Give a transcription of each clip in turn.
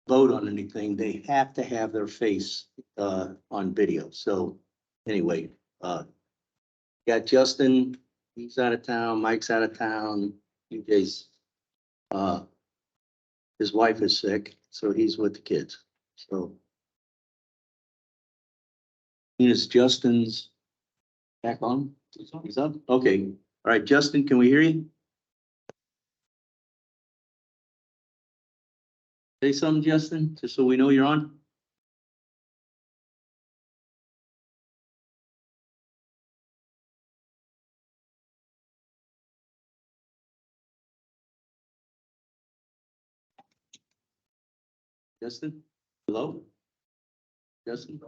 vote on anything, they have to have their face on video. So anyway, got Justin, he's out of town, Mike's out of town, you guys, his wife is sick, so he's with the kids. So is Justin's back on? He's up? Okay. All right, Justin, can we hear you? Say something, Justin, just so we know you're on. Justin? Hello? Justin?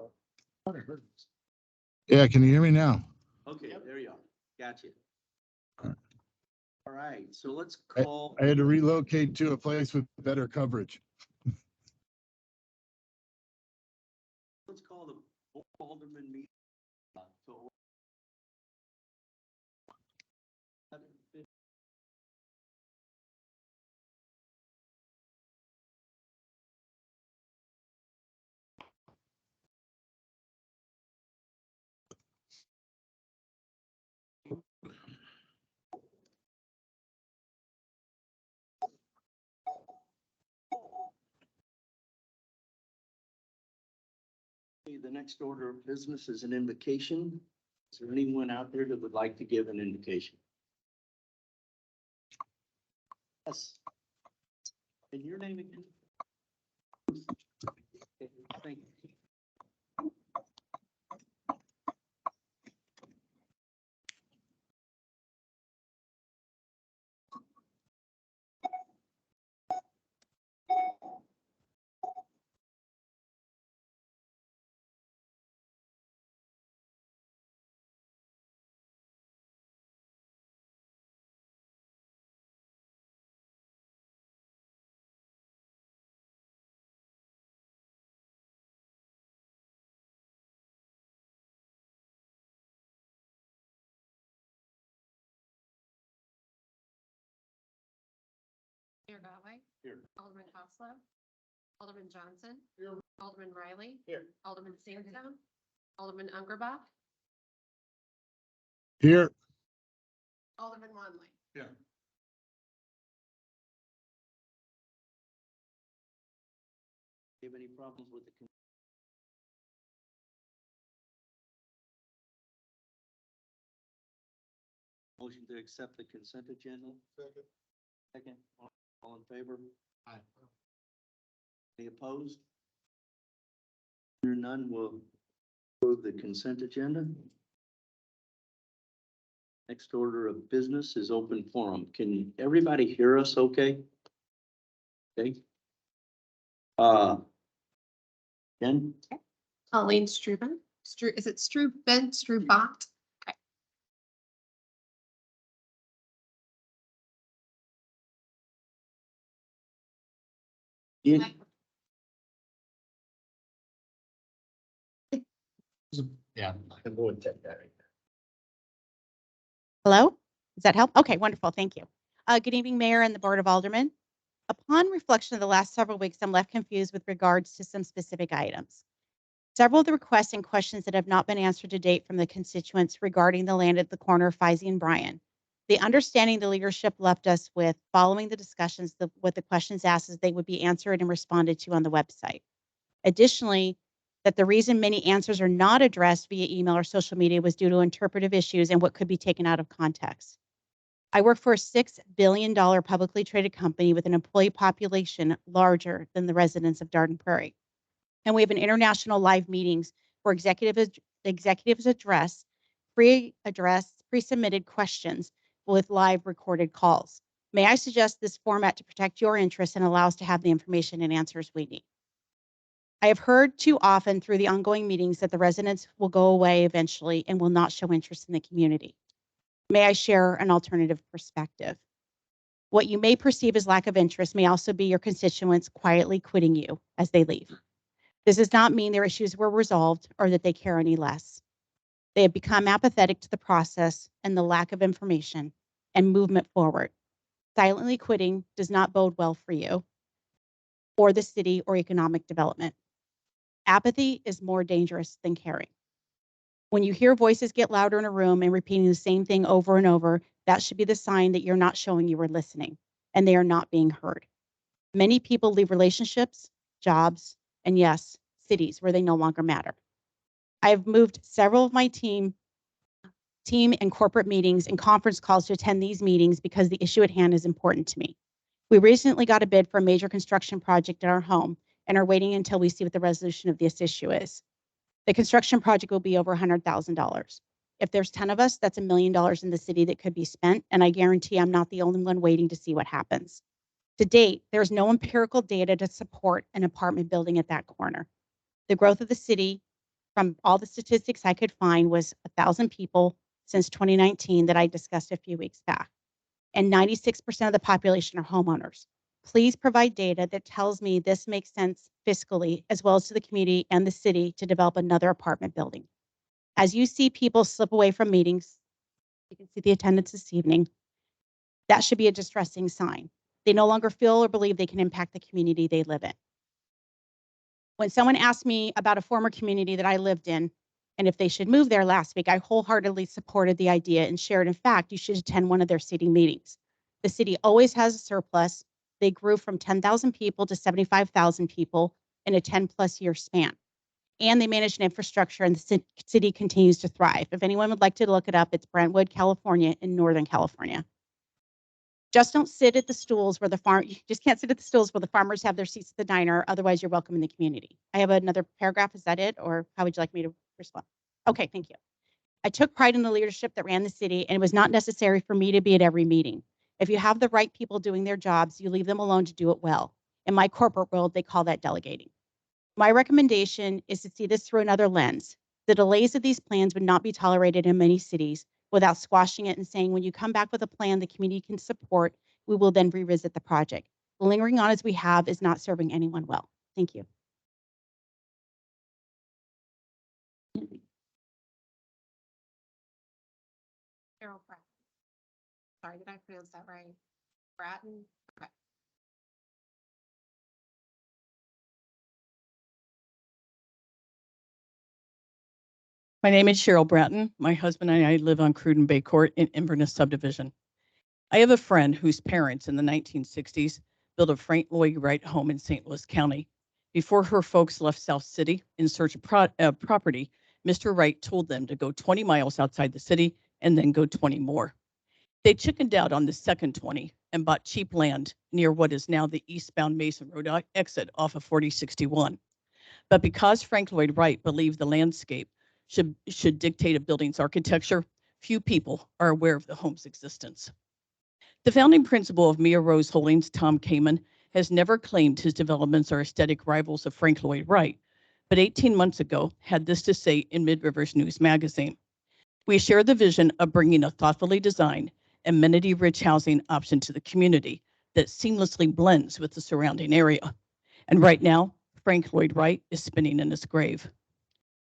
Yeah, can you hear me now? Okay, there you are. Gotcha. All right. All right, so let's call. I had to relocate to a place with better coverage. Let's call the Board of Aldermen meeting. To order. The next order of business is an invocation. Is there anyone out there that would like to give an invocation? Yes. And your name again? Okay, thank you. Mayor Gotway. Here. Alderman Hoslow. Alderman Johnson. Here. Alderman Riley. Here. Alderman Sandstone. Alderman Ungerbach. Here. Alderman Wanley. Yeah. Do you have any problems with the? Motion to accept the consent agenda? Second. Second, all in favor? Aye. Any opposed? Hear none, will approve the consent agenda. Next order of business is open forum. Can everybody hear us okay? Okay. Jen? Colleen Struben. Is it Struben? Strubot? Yeah. Yeah. Hello? Does that help? Okay, wonderful. Thank you. Good evening, Mayor and the Board of Aldermen. Upon reflection of the last several weeks, I'm left confused with regards to some specific items. Several of the requests and questions that have not been answered to date from the constituents regarding the land at the corner of Feisy and Bryan. The understanding the leadership left us with following the discussions, what the questions asked is they would be answered and responded to on the website. Additionally, that the reason many answers are not addressed via email or social media was due to interpretive issues and what could be taken out of context. I work for a $6 billion publicly traded company with an employee population larger than the residents of Darden Prairie. And we have an international live meetings where executives address pre-submitted questions with live recorded calls. May I suggest this format to protect your interests and allow us to have the information and answers we need? I have heard too often through the ongoing meetings that the residents will go away eventually and will not show interest in the community. May I share an alternative perspective? What you may perceive as lack of interest may also be your constituents quietly quitting you as they leave. This does not mean their issues were resolved or that they care any less. They have become apathetic to the process and the lack of information and movement forward. Silently quitting does not bode well for you. or the city or economic development. Apathy is more dangerous than caring. When you hear voices get louder in a room and repeating the same thing over and over, that should be the sign that you're not showing you are listening and they are not being heard. Many people leave relationships, jobs, and yes, cities where they no longer matter. I've moved several of my team and corporate meetings and conference calls to attend these meetings because the issue at hand is important to me. We recently got a bid for a major construction project in our home and are waiting until we see what the resolution of this issue is. The construction project will be over $100,000. If there's 10 of us, that's $1 million in the city that could be spent, and I guarantee I'm not the only one waiting to see what happens. To date, there's no empirical data to support an apartment building at that corner. The growth of the city, from all the statistics I could find, was 1,000 people since 2019 that I discussed a few weeks back, and 96% of the population are homeowners. Please provide data that tells me this makes sense fiscally, as well as to the community and the city to develop another apartment building. As you see people slip away from meetings, you can see the attendance this evening, that should be a distressing sign. They no longer feel or believe they can impact the community they live in. When someone asked me about a former community that I lived in and if they should move there last week, I wholeheartedly supported the idea and shared, in fact, you should attend one of their city meetings. The city always has a surplus. They grew from 10,000 people to 75,000 people in a 10+ year span. And they manage an infrastructure and the city continues to thrive. If anyone would like to look it up, it's Brentwood, California in Northern California. Just don't sit at the stools where you just can't sit at the stools where the farmers have their seats at the diner. Otherwise, you're welcome in the community. I have another paragraph. Is that it? Or how would you like me to respond? Okay, thank you. I took pride in the leadership that ran the city, and it was not necessary for me to be at every meeting. If you have the right people doing their jobs, you leave them alone to do it well. In my corporate world, they call that delegating. My recommendation is to see this through another lens. The delays of these plans would not be tolerated in many cities without squashing it and saying, when you come back with a plan the community can support, we will then revisit the project. Lingering on as we have is not serving anyone well. Thank you. Cheryl Bratton. Sorry, did I pronounce that right? Bratton? Okay. My name is Cheryl Bratton. My husband and I live on Cruden Bay Court in Inverness subdivision. I have a friend whose parents in the 1960s built a Frank Lloyd Wright home in St. Louis County. Before her folks left South City in search of property, Mr. Wright told them to go 20 miles outside the city and then go 20 more. They chickened out on the second 20 and bought cheap land near what is now the eastbound Mason Road exit off of 4061. But because Frank Lloyd Wright believed the landscape should dictate a building's architecture, few people are aware of the home's existence. The founding principal of Mia Rose Holdings, Tom Kamen, has never claimed his developments are aesthetic rivals of Frank Lloyd Wright, but 18 months ago had this to say in Mid-Rivers News magazine. We share the vision of bringing a thoughtfully designed, amenity-rich housing option to the community that seamlessly blends with the surrounding area. And right now, Frank Lloyd Wright is spinning in his grave.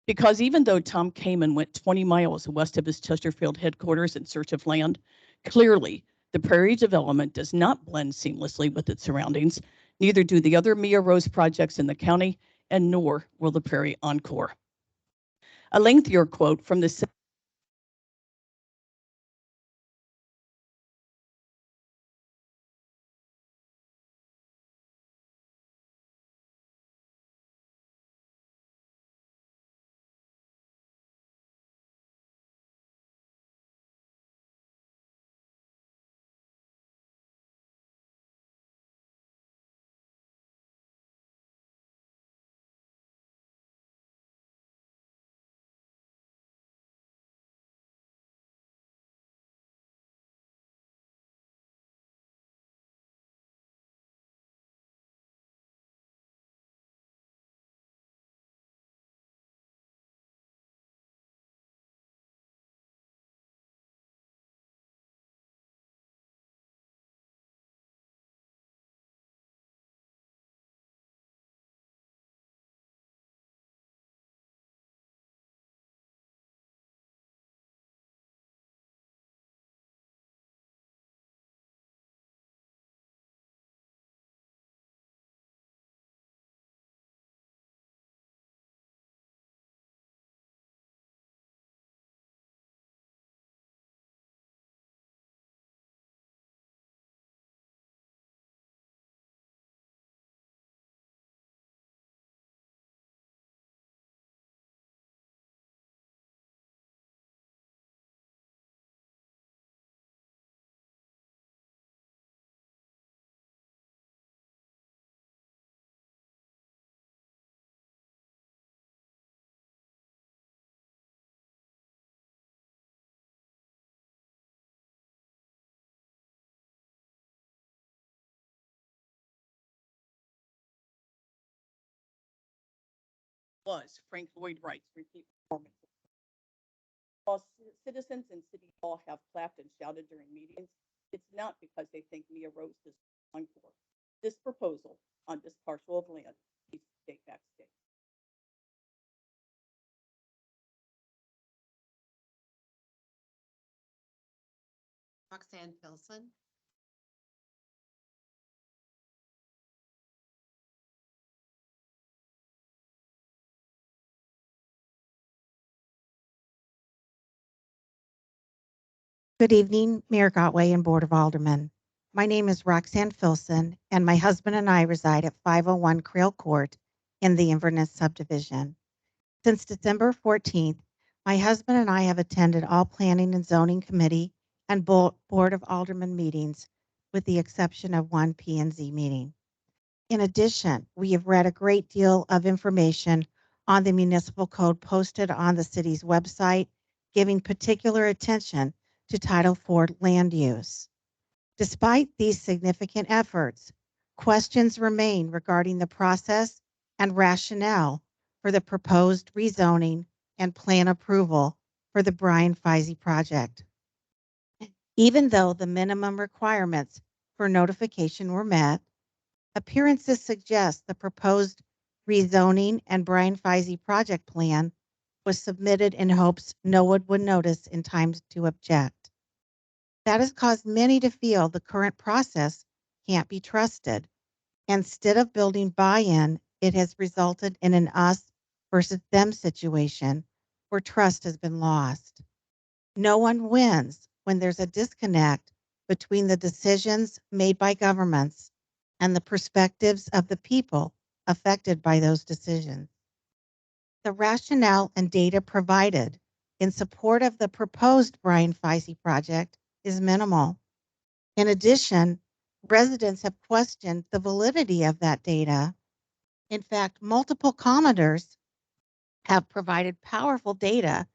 Because even though Tom Kamen went 20 miles west of his Chesterfield headquarters in search of land, clearly the Prairie development does not blend seamlessly with its surroundings. Neither do the other Mia Rose projects in the county, and nor will the Prairie Encore. A lengthier quote from the was Frank Lloyd Wright's repeat performance. While citizens in City Hall have clapped and shouted during meetings, it's not because they think Mia Rose is on for. This proposal on this parcel of land needs to stay backstage. Roxanne Filson. Good evening, Mayor Gotway and Board of Aldermen. My name is Roxanne Filson, and my husband and I reside at 501 Creel Court in the Inverness subdivision. Since December 14th, my husband and I have attended all Planning and Zoning Committee and Board of Aldermen meetings, with the exception of one P&Z meeting. In addition, we have read a great deal of information on the municipal code posted on the city's website, giving particular attention to Title IV land use. Despite these significant efforts, questions remain regarding the process and rationale for the proposed rezoning and plan approval for the Brian Feisey project. Even though the minimum requirements for notification were met, appearances suggest the proposed rezoning and Brian Feisey project plan was submitted in hopes no one would notice in time to object. That has caused many to feel the current process can't be trusted. Instead of building buy-in, it has resulted in an us versus them situation where trust has been lost. No one wins when there's a disconnect between the decisions made by governments and the perspectives of the people affected by those decisions. The rationale and data provided in support of the proposed Brian Feisey project is minimal. In addition, residents have questioned the validity of that data. In fact, multiple commenters have provided powerful data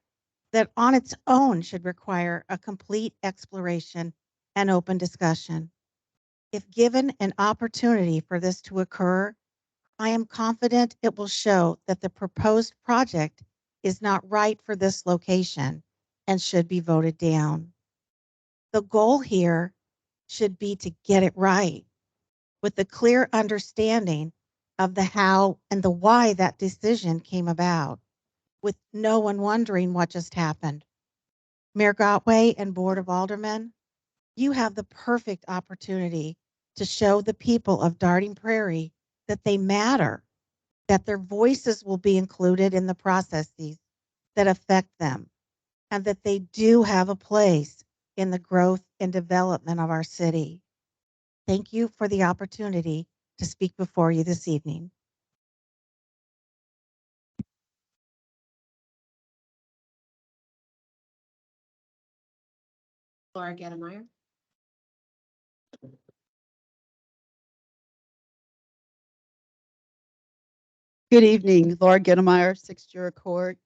that on its own should require a complete exploration and open discussion. If given an opportunity for this to occur, I am confident it will show that the proposed project is not right for this location and should be voted down. The goal here should be to get it right with a clear understanding of the how and the why that decision came about, with no one wondering what just happened. Mayor Gotway and Board of Aldermen, you have the perfect opportunity to show the people of Darting Prairie that they matter, that their voices will be included in the processes that affect them, and that they do have a place in the growth and development of our city. Thank you for the opportunity to speak before you this evening. Laura Gettemeyer. Good evening, Laura Gettemeyer, 6 Jura Court.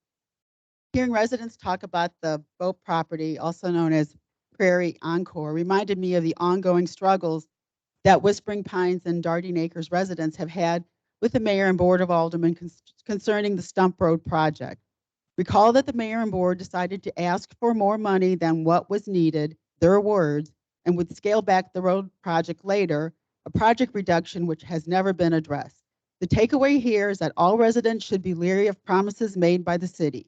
Hearing residents talk about the boat property, also known as Prairie Encore, reminded me of the ongoing struggles that Whispering Pines and Darting Acres residents have had with the mayor and board of aldermen concerning the Stump Road project. Recall that the mayor and board decided to ask for more money than what was needed, their words, and would scale back the road project later, a project reduction which has never been addressed. The takeaway here is that all residents should be leery of promises made by the city.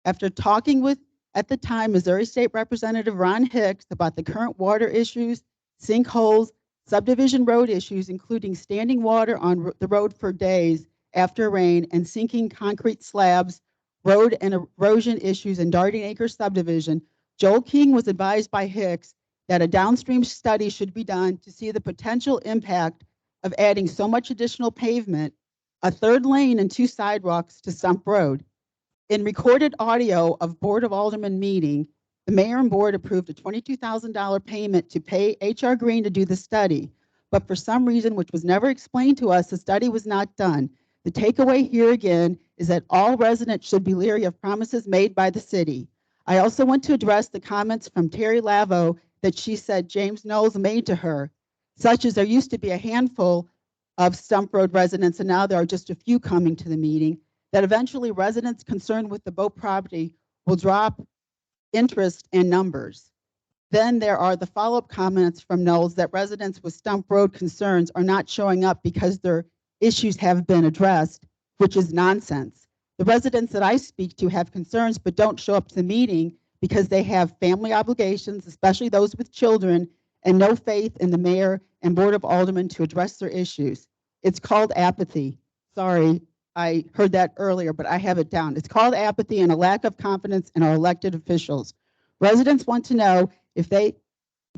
After talking with, at the time, Missouri State Representative Ron Hicks about the current water issues, sinkholes, subdivision road issues, including standing water on the road for days after rain and sinking concrete slabs, road and erosion issues in Darting Acres subdivision, Joel King was advised by Hicks that a downstream study should be done to see the potential impact of adding so much additional pavement, a third lane and 2 sidewalks to Stump Road. In recorded audio of Board of Aldermen meeting, the mayor and board approved a $22,000 payment to pay HR Green to do the study. But for some reason, which was never explained to us, the study was not done. The takeaway here again is that all residents should be leery of promises made by the city. I also want to address the comments from Terry Lavo that she said James Knowles made to her, such as there used to be a handful of Stump Road residents and now there are just a few coming to the meeting, that eventually residents concerned with the boat property will drop interest and numbers. Then there are the follow-up comments from Knowles that residents with Stump Road concerns are not showing up because their issues have been addressed, which is nonsense. The residents that I speak to have concerns but don't show up to the meeting because they have family obligations, especially those with children, and no faith in the mayor and Board of Aldermen to address their issues. It's called apathy. Sorry, I heard that earlier, but I have it down. It's called apathy and a lack of confidence in our elected officials. Residents want to know if they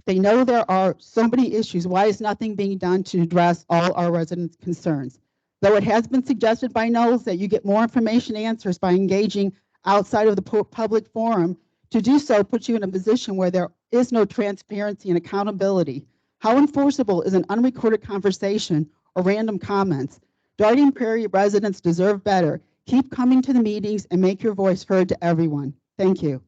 know there are so many issues, why is nothing being done to address all our residents' concerns? Though it has been suggested by Knowles that you get more information answers by engaging outside of the public forum, to do so puts you in a position where there is no transparency and accountability. How enforceable is an unrecorded conversation or random comments? Darting Prairie residents deserve better. Keep coming to the meetings and make your voice heard to everyone. Thank you.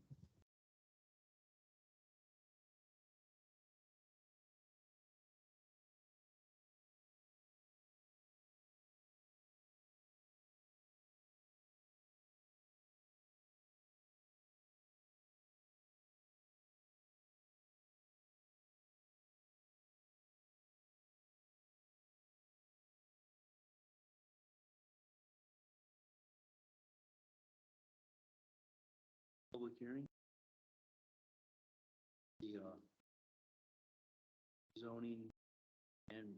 Public hearing. The zoning, and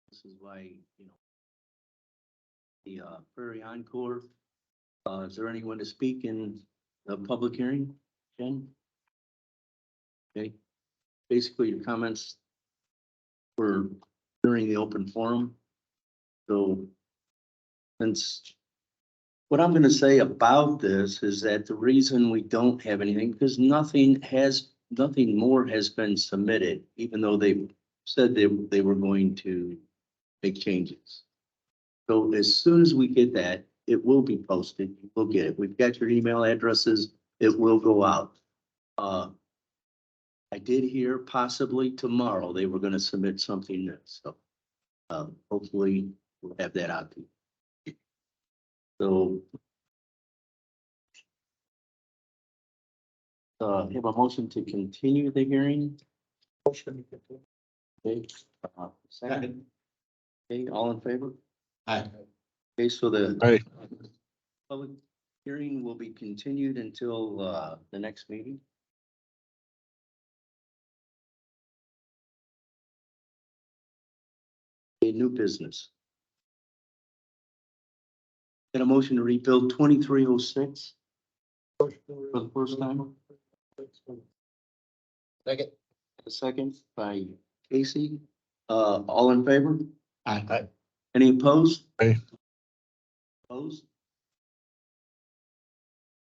this is why, the Prairie Encore. Is there anyone to speak in the public hearing? Jen? Okay, basically your comments were during the open forum. So since what I'm going to say about this is that the reason we don't have anything, because nothing more has been submitted, even though they said they were going to make changes. So as soon as we get that, it will be posted. We'll get it. We've got your email addresses. It will go out. I did hear possibly tomorrow they were going to submit something new. So hopefully we'll have that out to you. So have a motion to continue the hearing. Motion. Okay, second. Okay, all in favor? Aye. Okay, so the Aye. public hearing will be continued until the next meeting. A new business. Got a motion to rebuild 2306 for the first time. Second. A second by Casey. All in favor? Aye. Any opposed? Aye. Opposed?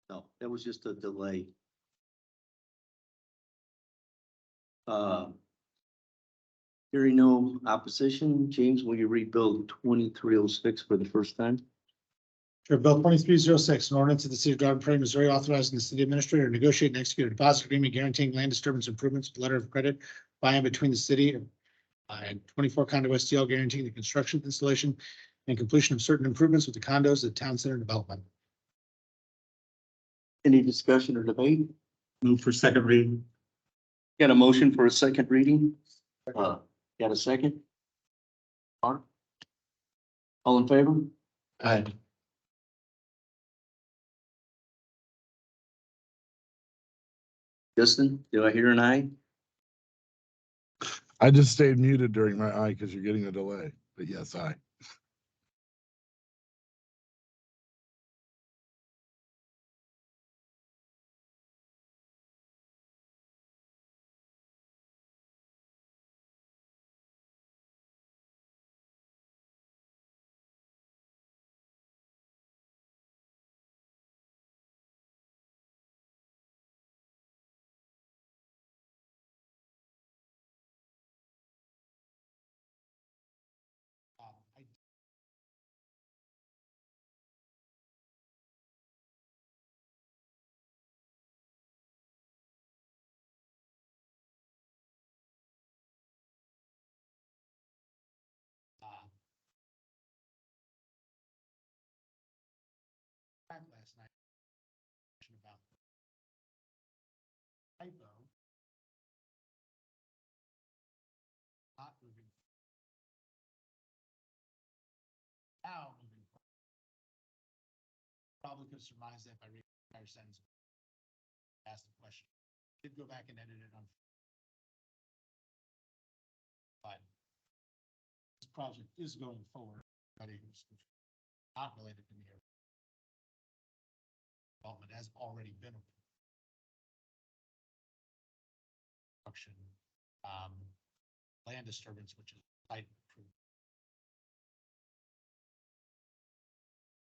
No, that was just a delay. Hearing no opposition, James, will you rebuild 2306 for the first time? Sure. Bill 2306, an ordinance of the city of Garden Prairie, Missouri, authorizing the city administrator to negotiate and execute a deposit agreement guaranteeing land disturbance improvements with letter of credit by and between the city and 24 Condo STL, guaranteeing the construction, installation, and completion of certain improvements with the condos at Town Center Development. Any discussion or debate? Move for second reading. Got a motion for a second reading? Got a second? Mark? All in favor? Aye. Justin, do I hear an aye? I just stayed muted during my aye because you're getting a delay, but yes, aye. I Probably could surmise that by reading the entire sentence. Ask the question. Did go back and edit it on. But this project is going forward. Anybody who's not related to the area development has already been approved. Construction, land disturbance, which is site improvement.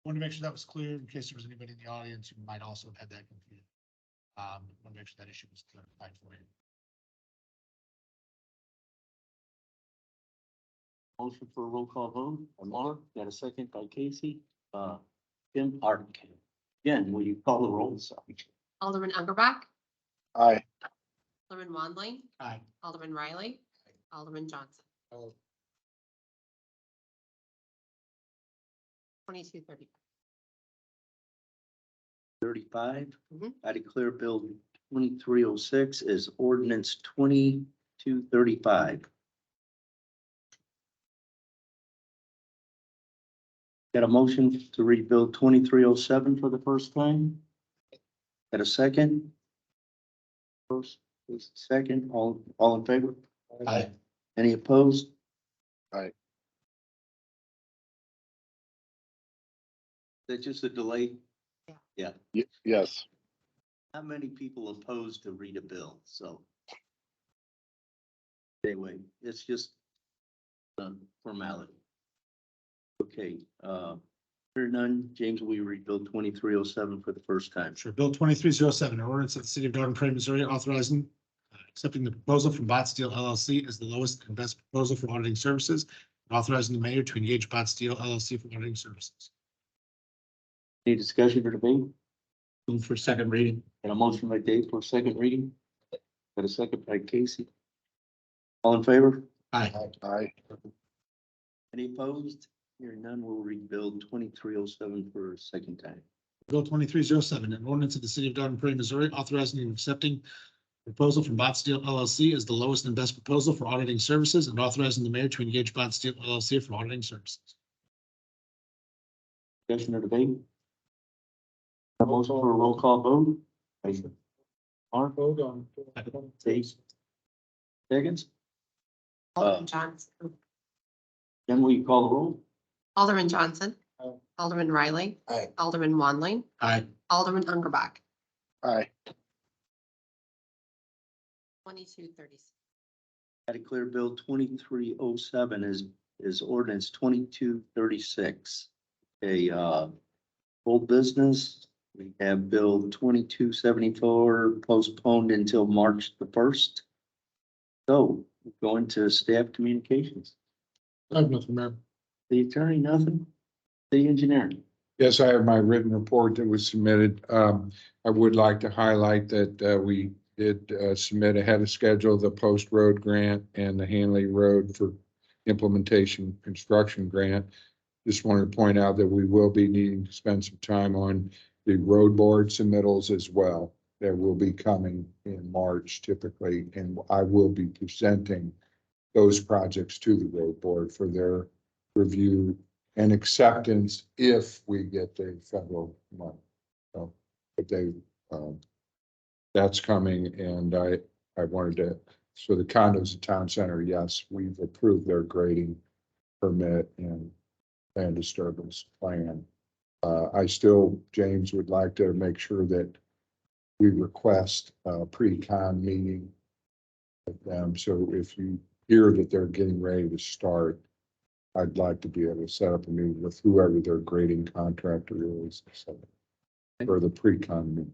Want to make sure that was clear in case there was anybody in the audience who might also have had that confused. Want to make sure that issue was clarified for you. Motion for a roll call vote. Amar, got a second by Casey. Jim Arden. Again, will you call the roll? Sorry. Alderman Ungerbach, Aye. Alderman Wandling, Aye. Alderman Riley, Alderman Johnson. 22:30. 35. Mhm. I declare Bill 2306 as ordinance 2235. Got a motion to read Bill 2307 for the first time? Got a second? First, second, all in favor? Aye. Any opposed? Aye. That's just a delay? Yeah. Yes. Not many people oppose to read a bill, so. Anyway, it's just a formality. Okay, hearing none, James, will you read Bill 2307 for the first time? Sure. Bill 2307, an ordinance of the city of Garden Prairie, Missouri, authorizing accepting the proposal from Bot Steel LLC as the lowest and best proposal for auditing services, and authorizing the mayor to engage Bot Steel LLC for auditing services. Any discussion or debate? Move for second reading. And a motion by Dave for second reading? Got a second by Casey? All in favor? Aye. Aye. Any opposed? Hearing none, we'll read Bill 2307 for a second time. Bill 2307, an ordinance of the city of Garden Prairie, Missouri, authorizing and accepting proposal from Bot Steel LLC as the lowest and best proposal for auditing services, and authorizing the mayor to engage Bot Steel LLC for auditing services. Discussion or debate? A motion for a roll call vote? Mark? Vote on. Dave? Seconds? Alderman Johnson, Then will you call the roll? Alderman Johnson, Aye. Alderman Riley, Aye. Alderman Wandling, Aye. Alderman Ungerbach. Aye. 22:30. I declare Bill 2307 is ordinance 2236. Old business, we have Bill 2274 postponed until March the 1st. So going to staff communications. I have nothing, Mayor. The attorney, nothing? The engineer? Yes, I have my written report that was submitted. I would like to highlight that we did submit ahead of schedule the Post Road grant and the Hanley Road for implementation construction grant. Just wanted to point out that we will be needing to spend some time on the road board submittals as well. That will be coming in March typically, and I will be presenting those projects to the road board for their review and acceptance if we get the federal money. So, but that's coming, and I wanted to, so the condos at Town Center, yes, we've approved their grading permit and land disturbance plan. I still, James, would like to make sure that we request a pre-con meeting with them. So if you hear that they're getting ready to start, I'd like to be able to set up a meeting with whoever their grading contractor is for the pre-con meeting.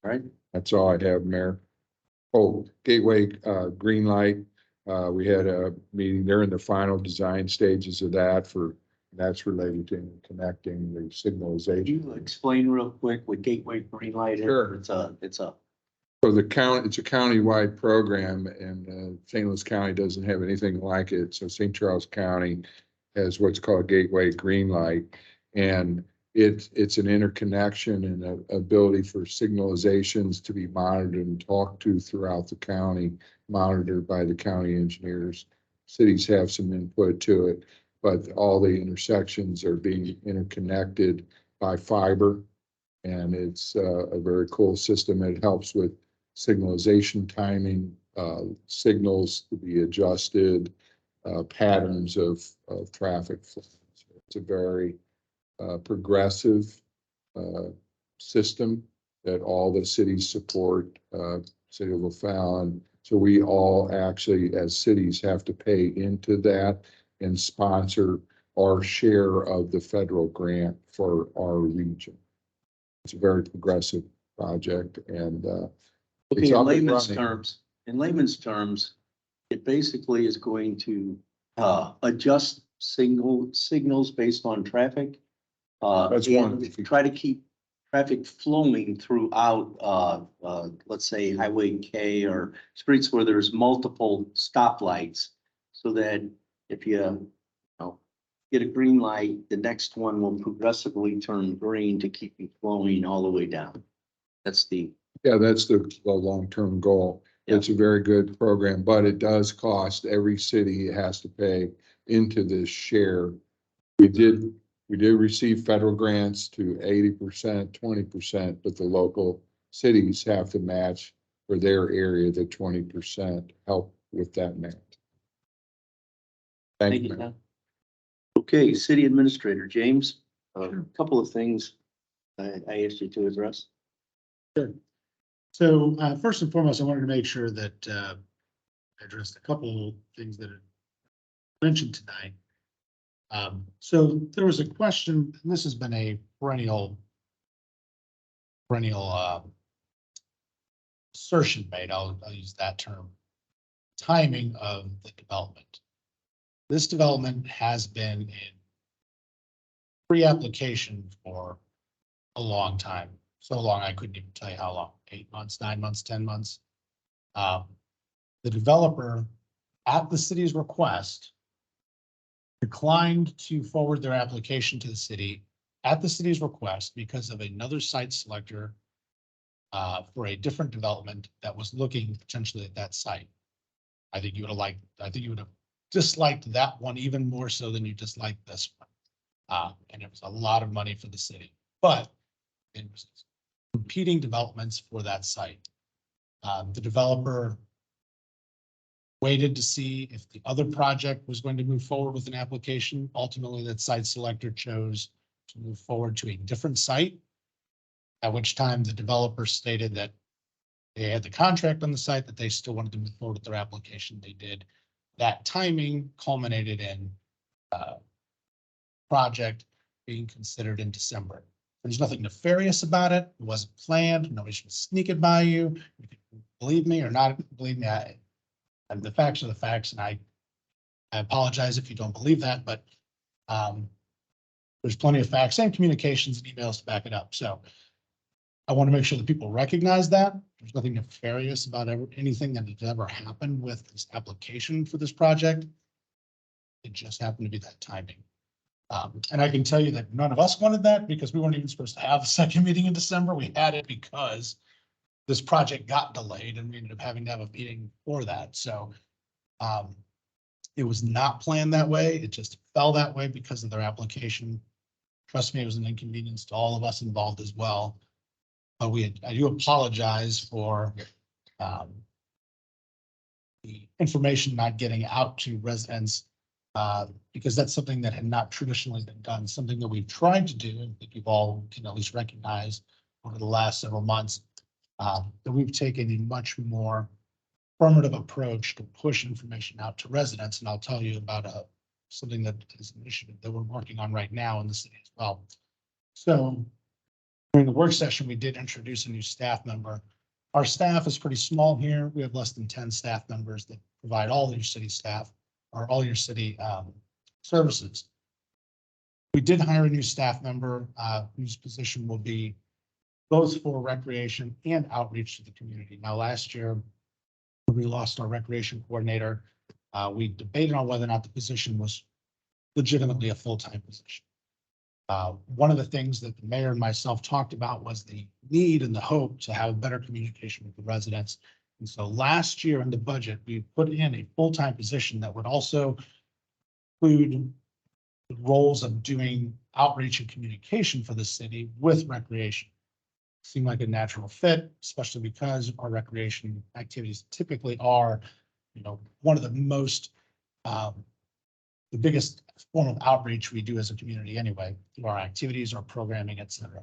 All right. That's all I have, Mayor. Oh, Gateway, green light. We had a meeting. They're in the final design stages of that that's related to connecting the Can signalization. you explain real quick what Gateway Green Light is? Sure. It's a So it's a countywide program, and St. Louis County doesn't have anything like it. So St. Charles County has what's called Gateway Green Light. And it's an interconnection and an ability for signalizations to be monitored and talked to throughout the county, monitored by the county engineers. Cities have some input to it, but all the intersections are being interconnected by fiber And it's a very cool system. It helps with signalization timing, signals to be adjusted, patterns of traffic flow. It's a very progressive system that all the cities support, City of LaFallen. So we all actually, as cities, have to pay into that and sponsor our share of the federal grant for our region. It's a very progressive project and Okay, it's in up and layman's running. terms, it basically is going to adjust signals based on traffic. That's one of And the- try to keep traffic flowing throughout, let's say Highway K or streets where there's multiple stoplights. So that if you know, get a green light, the next one will progressively turn green to keep you flowing all the way down. That's the, Yeah, that's the long-term goal. Yeah. It's a very good program, but it does cost every city has to pay into this share. We did receive federal grants to 80%, 20%, but the local cities have to match for their area, the 20% help with that match. Thank you. Tom. Okay, City Administrator James, a couple of things I asked you to address. So first and foremost, I wanted to make sure that I addressed a couple things that are mentioned tonight. So there was a question, and this has been a perennial assertion made, I'll use that term, timing of the development. This development has been in pre-application for a long time, so long I couldn't even tell you how long, 8 months, 9 months, 10 months. The developer, at the city's request, declined to forward their application to the city at the city's request because of another site selector for a different development that was looking potentially at that site. I think you would have disliked that one even more so than you disliked this one. And it was a lot of money for the city, but it was competing developments for that site. The developer waited to see if the other project was going to move forward with an application. Ultimately, that site selector chose to move forward to a different site, at which time the developer stated that they had the contract on the site, that they still wanted to move forward with their application. They did. That timing culminated in project being considered in December. There's nothing nefarious about it. It wasn't planned. Nobody should sneak it by you. You can believe me or not believe me. And the facts are the facts, and I apologize if you don't believe that, but there's plenty of facts and communications and emails to back it up. So I want to make sure that people recognize that there's nothing nefarious about anything that has ever happened with this application for this project. It just happened to be that timing. And I can tell you that none of us wanted that because we weren't even supposed to have a second meeting in December. We had it because this project got delayed and we ended up having to have a meeting for that. So it was not planned that way. It just fell that way because of their application. Trust me, it was an inconvenience to all of us involved as well. But I do apologize for the information not getting out to residents because that's something that had not traditionally been done, something that we've tried to do and that you've all can at least recognize over the last several months. That we've taken a much more affirmative approach to push information out to residents. And I'll tell you about something that is an initiative that we're working on right now in the city as well. So during the work session, we did introduce a new staff member. Our staff is pretty small here. We have less than 10 staff members that provide all your city staff or all your city services. We did hire a new staff member whose position will be both for recreation and outreach to the community. Now, last year, when we lost our recreation coordinator, we debated on whether or not the position was legitimately a full-time position. One of the things that the mayor and myself talked about was the need and the hope to have better communication with the residents. And so last year in the budget, we put in a full-time position that would also include the roles of doing outreach and communication for the city with recreation. seem like a natural fit, especially because our recreation activities typically are, one of the most, the biggest form of outreach we do as a community anyway, through our activities, our programming, et cetera.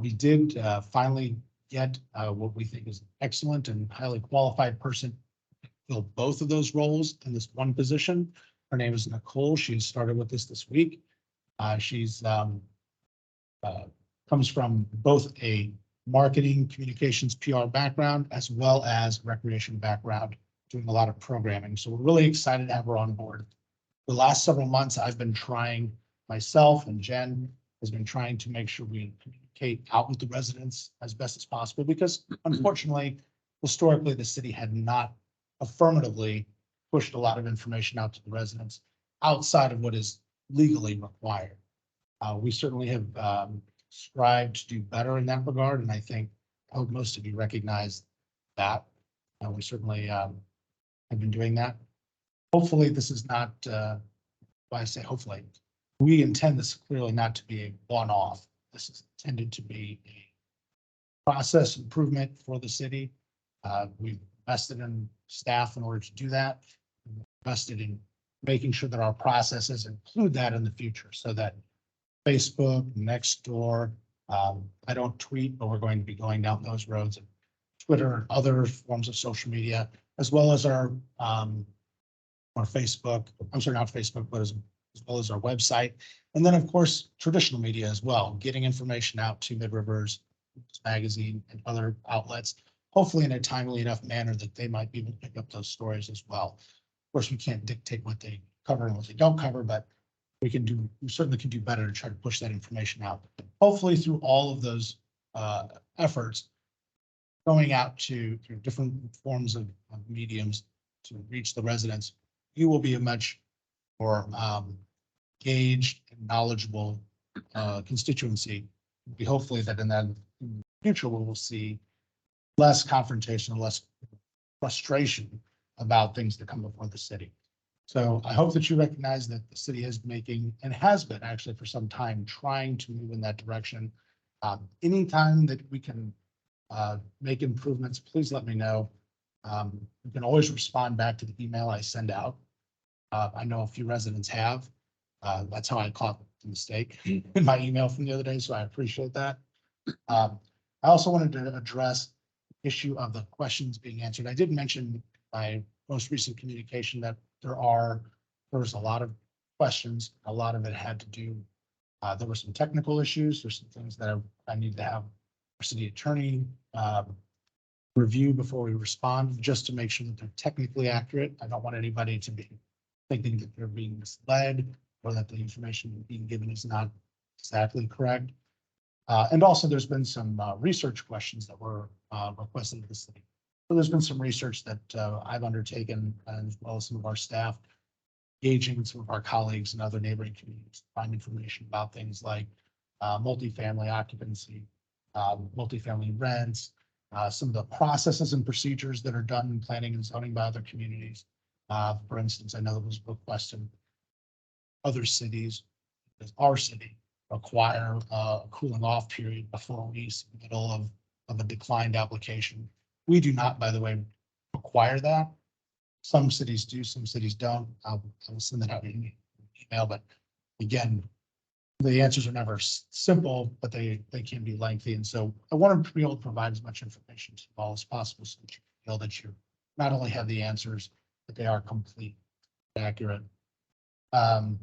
We did finally get what we think is an excellent and highly qualified person to fill both of those roles in this one position. Her name is Nicole. She started with us this week. She's comes from both a marketing, communications, PR background, as well as recreation background, doing a lot of programming. So we're really excited to have her on board. The last several months, I've been trying, myself and Jen has been trying to make sure we communicate out with the residents as best as possible, because unfortunately, historically, the city had not affirmatively pushed a lot of information out to the residents outside of what is legally required. We certainly have strived to do better in that regard, and I hope most of you recognize that. We certainly have been doing that. Hopefully, this is not, why I say hopefully, we intend this clearly not to be a one-off. This is intended to be a process improvement for the city. We've invested in staff in order to do that. We've invested in making sure that our processes include that in the future, so that Facebook, Nextdoor, I don't tweet, but we're going to be going down those roads, and Twitter and other forms of social media, as well as our Facebook, I'm sorry, not Facebook, but as well as our website. And then, of course, traditional media as well, getting information out to Mid-Rivers Magazine and other outlets, hopefully in a timely enough manner that they might be able to pick up those stories as well. Of course, we can't dictate what they cover and what they don't cover, but we certainly can do better to try to push that information out. Hopefully through all of those efforts, going out through different forms of mediums to reach the residents, you will be a much more engaged and knowledgeable constituency. We hopefully that in the future we will see less confrontation, less frustration about things that come before the city. So I hope that you recognize that the city is making, and has been actually for some time, trying to move in that direction. Anytime that we can make improvements, please let me know. You can always respond back to the email I send out. I know a few residents have. That's how I caught the mistake in my email from the other day, so I appreciate that. I also wanted to address the issue of the questions being answered. I did mention my most recent communication that there was a lot of questions. A lot of it had to do, there were some technical issues. There's some things that I need to have our city attorney review before we respond, just to make sure that they're technically accurate. I don't want anybody to be thinking that they're being misled or that the information being given is not exactly correct. And also there's been some research questions that were requested of the city. So there's been some research that I've undertaken, as well as some of our staff, engaging some of our colleagues and other neighboring communities to find information about things like multifamily occupancy, multifamily rents, some of the processes and procedures that are done in planning and zoning by other communities. For instance, I know there was a request in other cities, as our city, require a cooling off period before we submittal of a declined application. We do not, by the way, require that. Some cities do, some cities don't. I'll send that out in an email, but again, the answers are never simple, but they can be lengthy. And so I want to be able to provide as much information to you all as possible, so that you feel that you not only have the answers, but they are complete, accurate. And,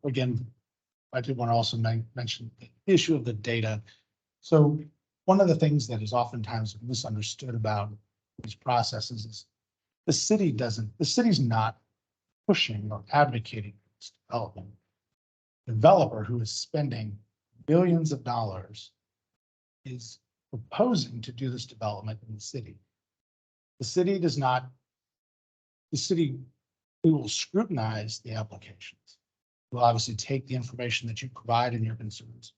again, I did want to also mention the issue of the data. So one of the things that is oftentimes misunderstood about these processes is the city's not pushing or advocating for this development. The developer who is spending billions of dollars is proposing to do this development in the city. The city does not, we will scrutinize the applications. We'll obviously take the information that you provide and your concerns.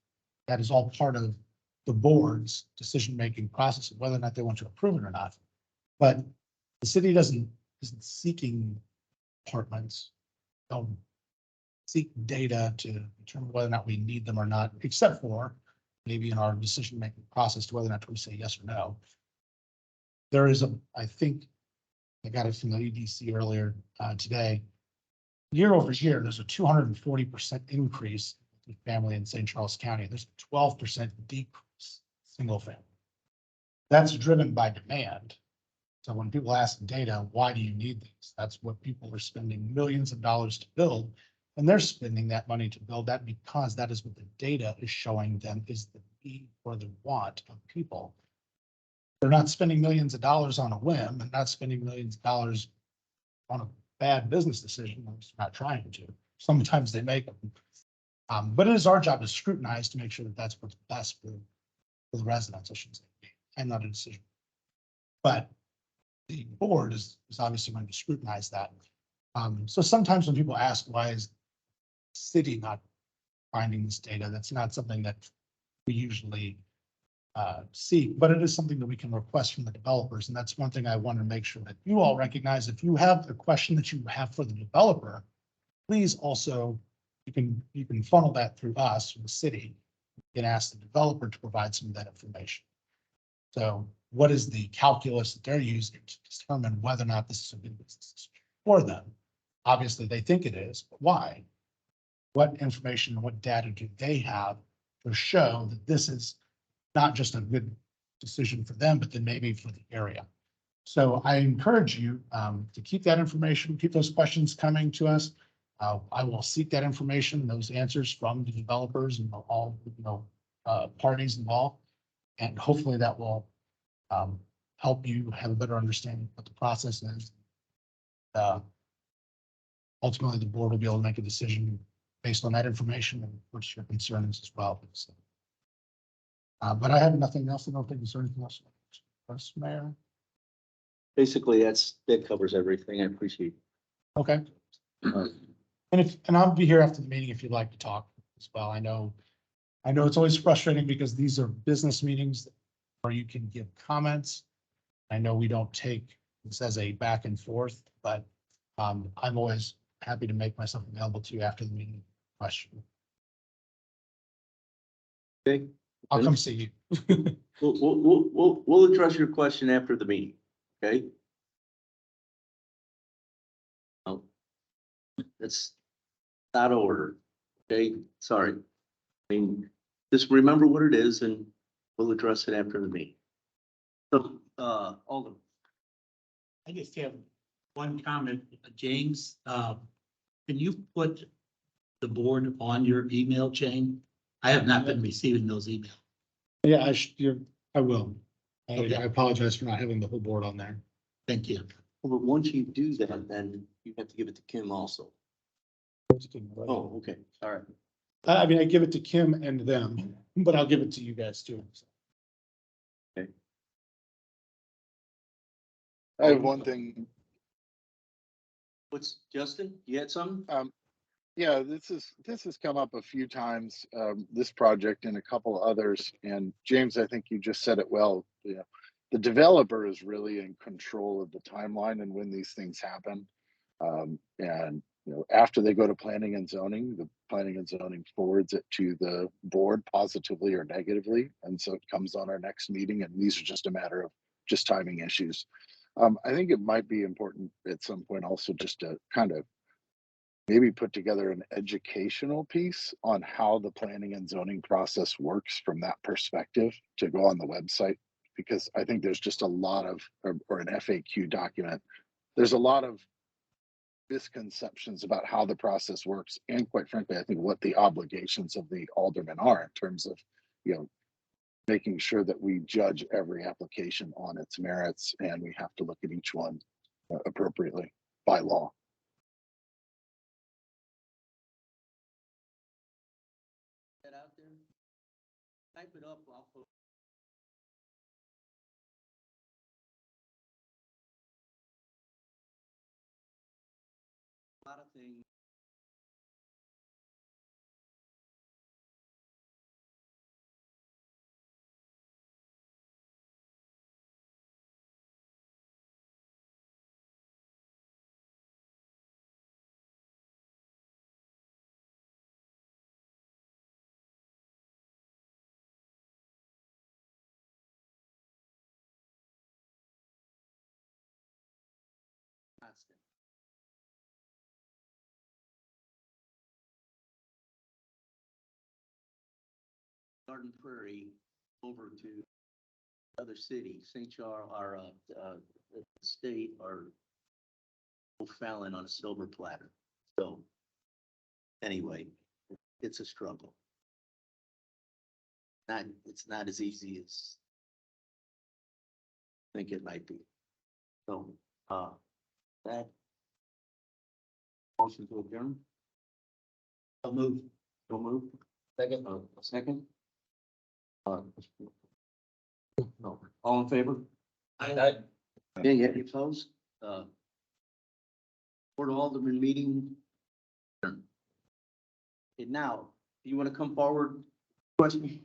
That is all part of the board's decision-making process of whether or not they want to approve it or not. But the city isn't seeking apartments. seek data to determine whether or not we need them or not, except for maybe in our decision-making process to whether or not we say yes or no. There is I think, I got it from the EDC earlier today. Year over year, there's a 240% increase in family in St. Charles County. There's a 12% decrease single family. That's driven by demand. So when people ask data, why do you need these? That's what people are spending millions of dollars to build. And they're spending that money to build that because that is what the data is showing them is the need or the want of people. They're not spending millions of dollars on a whim and not spending millions of dollars on a bad business decision. They're not trying to. Sometimes they make them. But it is our job to scrutinize to make sure that that's what's best for the residents, I should say. I'm not a decision. But the board is obviously going to scrutinize that. So sometimes when people ask, why is the city not finding this data, that's not something that we usually seek, but it is something that we can request from the developers. And that's one thing I want to make sure that you all recognize. If you have a question that you have for the developer, please also, you can funnel that through us, or the city. You can ask the developer to provide some of that information. So what is the calculus that they're using to determine whether or not this is a good business decision for them? Obviously, they think it is, but why? What information and what data do they have to show that this is not just a good decision for them, but then maybe for the area? So I encourage you to keep that information, keep those questions coming to us. I will seek that information, those answers from the developers and all parties involved. And hopefully that will help you have a better understanding of what the process is. Ultimately, the board will be able to make a decision based on that information and what's your concerns as well. So, but I have nothing else. I don't think there's anything else. Yes, Mayor. Basically, that covers everything. I appreciate it. Okay. And I'll be here after the meeting if you'd like to talk as well. I know it's always frustrating because these are business meetings where you can give comments. I know we don't take this as a back and forth, but I'm always happy to make myself available to you after the meeting. Question. Okay. I'll come see you. We'll address your question after the meeting. Okay. Oh, that's out of order. Okay, sorry. I mean, just remember what it is and we'll address it after the meeting. So, Alderman. I just have one comment, James. Can you put the board on your email chain? I have not been receiving those emails. Yeah, I will. Okay. I apologize for not having the whole board on there. Thank you. But once you do that, then you have to give it to Kim also. Oh, okay, all right. I mean, I give it to Kim and them, but I'll give it to you guys too. Okay. I have one thing. What's Justin? You had something? Yeah, this has come up a few times, this project and a couple others. And James, I think you just said it well. Yeah, the developer is really in control of the timeline and when these things happen. And after they go to planning and zoning, the planning and zoning forwards it to the board positively or negatively. And so it comes on our next meeting, and these are just a matter of just timing issues. I think it might be important at some point also just to kind of maybe put together an educational piece on how the planning and zoning process works from that perspective to go on the website, because I think there's just a lot of, or an FAQ document. There's a lot of misconceptions about how the process works. And quite frankly, I think what the obligations of the aldermen are in terms of, making sure that we judge every application on its merits, and we have to look at each one appropriately by law. That out there? Type it up. I'll put a lot of things. Johnston. Garden Prairie over to other city, St. Charles, the state, or O'Fallon on a silver platter. So anyway, it's a struggle. It's not as easy as I think it might be. So, that motion to adjourn, I'll move. don't move. Second. Second. No, all in favor? Yeah, any opposed? Board of Aldermen meeting. And now, do you want to come forward? Question?